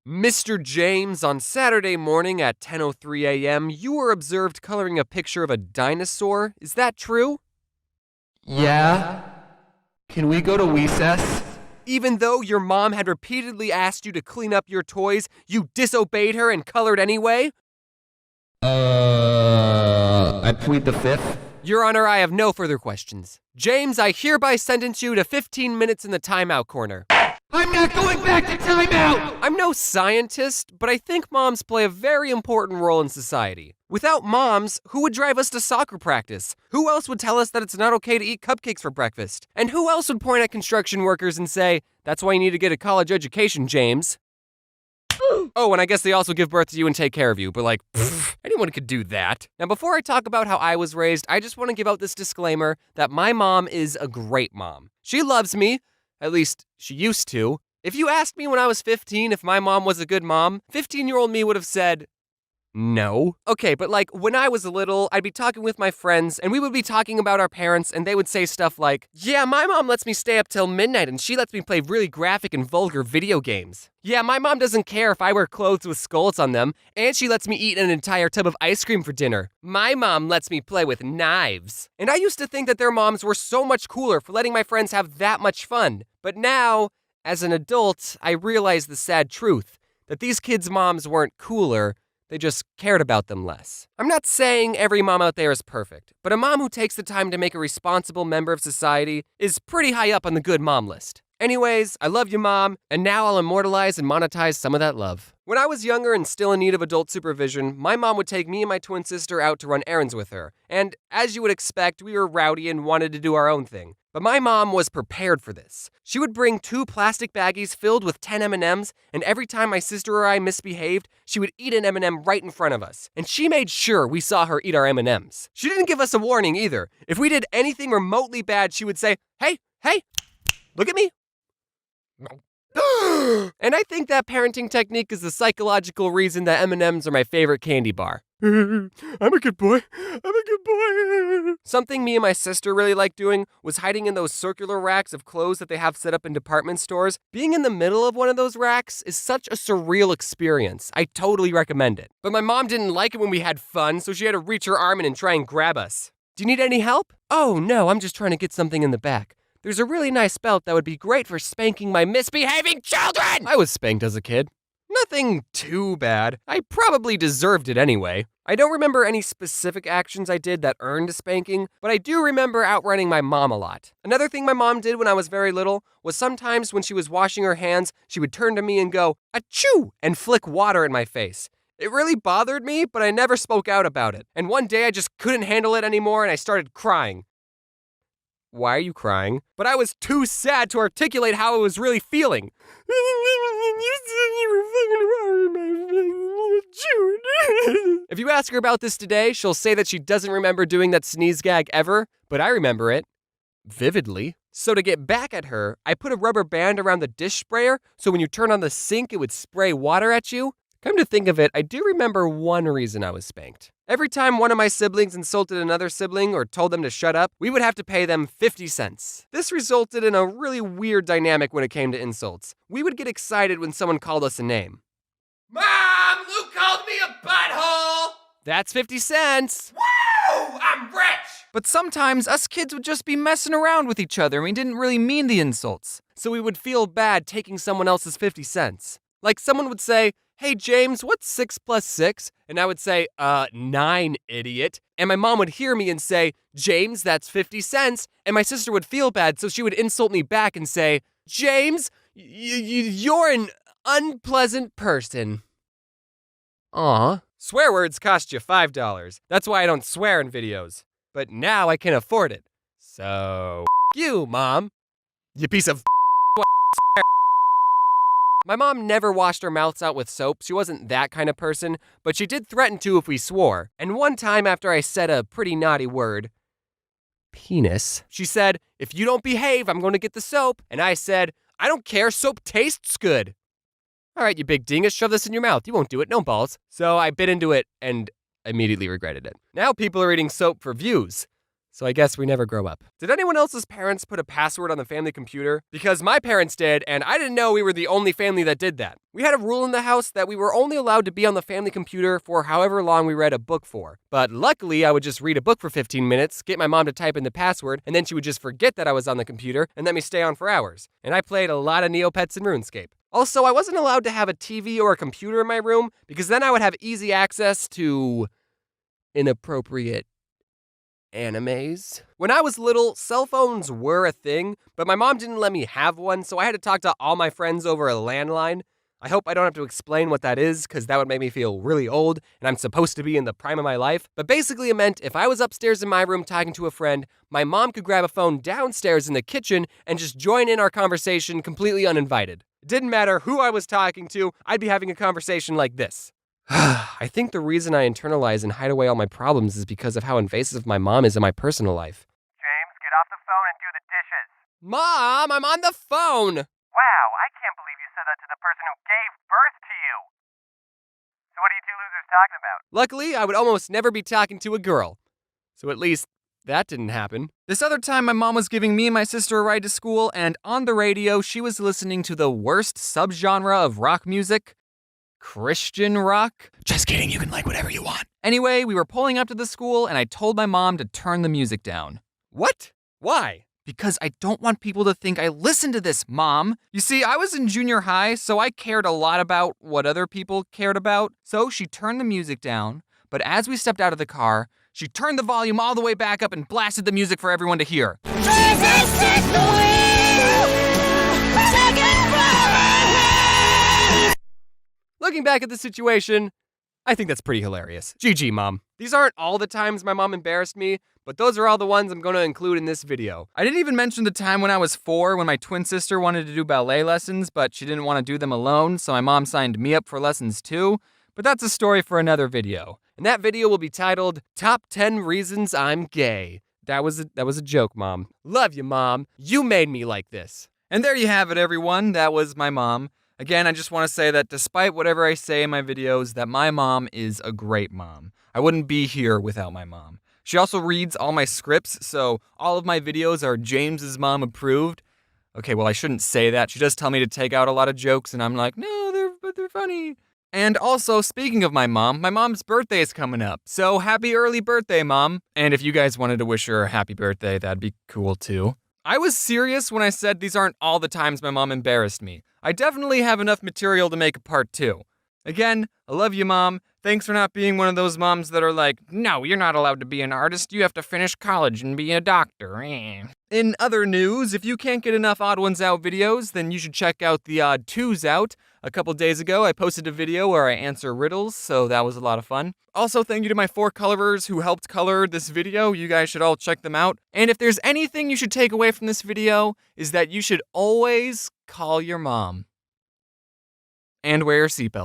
Mr. James, on Saturday morning at 10:03 a.m., you were observed coloring a picture of a dinosaur. Is that true? Yeah? Can we go to recess? Even though your mom had repeatedly asked you to clean up your toys, you disobeyed her and colored anyway? I plead the fifth. Your Honor, I have no further questions. James, I hereby sentence you to 15 minutes in the timeout corner. I'm not going back to timeout! I'm no scientist, but I think moms play a very important role in society. Without moms, who would drive us to soccer practice? Who else would tell us that it's not okay to eat cupcakes for breakfast? And who else would point at construction workers and say, "That's why you need to get a college education, James"? Oh, and I guess they also give birth to you and take care of you, but anyone could do that. Now, before I talk about how I was raised, I just want to give out this disclaimer that my mom is a great mom. She loves me. At least, she used to. If you asked me when I was 15 if my mom was a good mom, 15-year-old me would have said, no. Okay, but when I was little, I'd be talking with my friends, and we would be talking about our parents, and they would say stuff like, yeah, my mom lets me stay up till midnight, and she lets me play really graphic and vulgar video games. Yeah, my mom doesn't care if I wear clothes with skulls on them, and she lets me eat an entire tub of ice cream for dinner. My mom lets me play with knives. And I used to think that their moms were so much cooler for letting my friends have that much fun. But now, as an adult, I realize the sad truth, that these kids' moms weren't cooler, they just cared about them less. I'm not saying every mom out there is perfect, but a mom who takes the time to make a responsible member of society is pretty high up on the good mom list. Anyways, I love you, Mom, and now I'll immortalize and monetize some of that love. When I was younger and still in need of adult supervision, my mom would take me and my twin sister out to run errands with her. And as you would expect, we were rowdy and wanted to do our own thing. But my mom was prepared for this. She would bring 2 plastic baggies filled with 10 M&Ms, and every time my sister or I misbehaved, she would eat an M&M right in front of us. And she made sure we saw her eat our M&Ms. She didn't give us a warning either. If we did anything remotely bad, she would say, hey, look at me. And I think that parenting technique is the psychological reason that M&Ms are my favorite candy bar. I'm a good boy. Something me and my sister really liked doing was hiding in those circular racks of clothes that they have set up in department stores. Being in the middle of one of those racks is such a surreal experience. I totally recommend it. But my mom didn't like it when we had fun, so she had to reach her arm in and try and grab us. Do you need any help? Oh, no, I'm just trying to get something in the back. There's a really nice belt that would be great for spanking my misbehaving children! I was spanked as a kid. Nothing too bad. I probably deserved it anyway. I don't remember any specific actions I did that earned a spanking, but I do remember outrunning my mom a lot. Another thing my mom did when I was very little was sometimes when she was washing her hands, she would turn to me and go, achoo, and flick water in my face. It really bothered me, but I never spoke out about it. And one day I just couldn't handle it anymore and I started crying. Why are you crying? But I was too sad to articulate how I was really feeling. If you ask her about this today, she'll say that she doesn't remember doing that sneeze gag ever, but I remember it vividly. So to get back at her, I put a rubber band around the dish sprayer so when you turn on the sink, it would spray water at you. Come to think of it, I do remember one reason I was spanked. Every time one of my siblings insulted another sibling or told them to shut up, we would have to pay them 50 cents. This resulted in a really weird dynamic when it came to insults. We would get excited when someone called us a name. Mom, Luke called me a butthole! That's 50 cents! Woo! I'm rich! But sometimes us kids would just be messing around with each other and we didn't really mean the insults. So we would feel bad taking someone else's 50 cents. Like someone would say, hey, James, what's 6 plus 6? And I would say, 9, idiot. And my mom would hear me and say, James, that's 50 cents. And my sister would feel bad, so she would insult me back and say, James, you're an unpleasant person. Aw. Swear words cost you $5. That's why I don't swear in videos. But now I can afford it. So, you, Mom. You piece of My mom never washed her mouths out with soap. She wasn't that kind of person, but she did threaten to if we swore. And one time after I said a pretty naughty word, penis, she said, if you don't behave, I'm going to get the soap. And I said, I don't care, soap tastes good. All right, you big dingus, shove this in your mouth. You won't do it, no balls. So I bit into it and immediately regretted it. Now people are eating soap for views. So I guess we never grow up. Did anyone else's parents put a password on the family computer? Because my parents did, and I didn't know we were the only family that did that. We had a rule in the house that we were only allowed to be on the family computer for however long we read a book for. But luckily, I would just read a book for 15 minutes, get my mom to type in the password, and then she would just forget that I was on the computer and let me stay on for hours. And I played a lot of Neopets and RuneScape. Also, I wasn't allowed to have a TV or a computer in my room because then I would have easy access to inappropriate animes. When I was little, cell phones were a thing, but my mom didn't let me have one, so I had to talk to all my friends over a landline. I hope I don't have to explain what that is, because that would make me feel really old, and I'm supposed to be in the prime of my life. But basically it meant if I was upstairs in my room talking to a friend, my mom could grab a phone downstairs in the kitchen and just join in our conversation completely uninvited. It didn't matter who I was talking to, I'd be having a conversation like this. I think the reason I internalize and hide away all my problems is because of how invasive my mom is in my personal life. James, get off the phone and do the dishes. Mom, I'm on the phone! Wow, I can't believe you said that to the person who gave birth to you. So what are you two losers talking about? Luckily, I would almost never be talking to a girl. So at least that didn't happen. This other time, my mom was giving me and my sister a ride to school, and on the radio, she was listening to the worst subgenre of rock music, Christian rock. Just kidding, you can like whatever you want. Anyway, we were pulling up to the school, and I told my mom to turn the music down. What? Why? Because I don't want people to think I listen to this, Mom. You see, I was in junior high, so I cared a lot about what other people cared about. So she turned the music down, but as we stepped out of the car, she turned the volume all the way back up and blasted the music for everyone to hear. Jesus, take the wheel! Take it from me! Looking back at the situation, I think that's pretty hilarious. GG, Mom. These aren't all the times my mom embarrassed me, but those are all the ones I'm going to include in this video. I didn't even mention the time when I was 4 when my twin sister wanted to do ballet lessons, but she didn't want to do them alone, so my mom signed me up for lessons too. But that's a story for another video. And that video will be titled, Top 10 Reasons I'm Gay. That was a joke, Mom. Love you, Mom. You made me like this. And there you have it, everyone. That was my mom. Again, I just want to say that despite whatever I say in my videos, that my mom is a great mom. I wouldn't be here without my mom. She also reads all my scripts, so all of my videos are James's mom approved. Okay, well, I shouldn't say that. She does tell me to take out a lot of jokes, and I'm like, no, they're funny. And also, speaking of my mom's birthday is coming up. So happy early birthday, Mom. And if you guys wanted to wish her a happy birthday, that'd be cool too. I was serious when I said these aren't all the times my mom embarrassed me. I definitely have enough material to make a part 2. Again, I love you, Mom. Thanks for not being one of those moms that are like, no, you're not allowed to be an artist. You have to finish college and be a doctor. In other news, if you can't get enough Odd Ones Out videos, then you should check out the Odd Twos Out. A couple days ago, I posted a video where I answer riddles, so that was a lot of fun. Also, thank you to my 4 colorers who helped color this video. You guys should all check them out. And if there's anything you should take away from this video, is that you should always call your mom. And wear your seatbelt.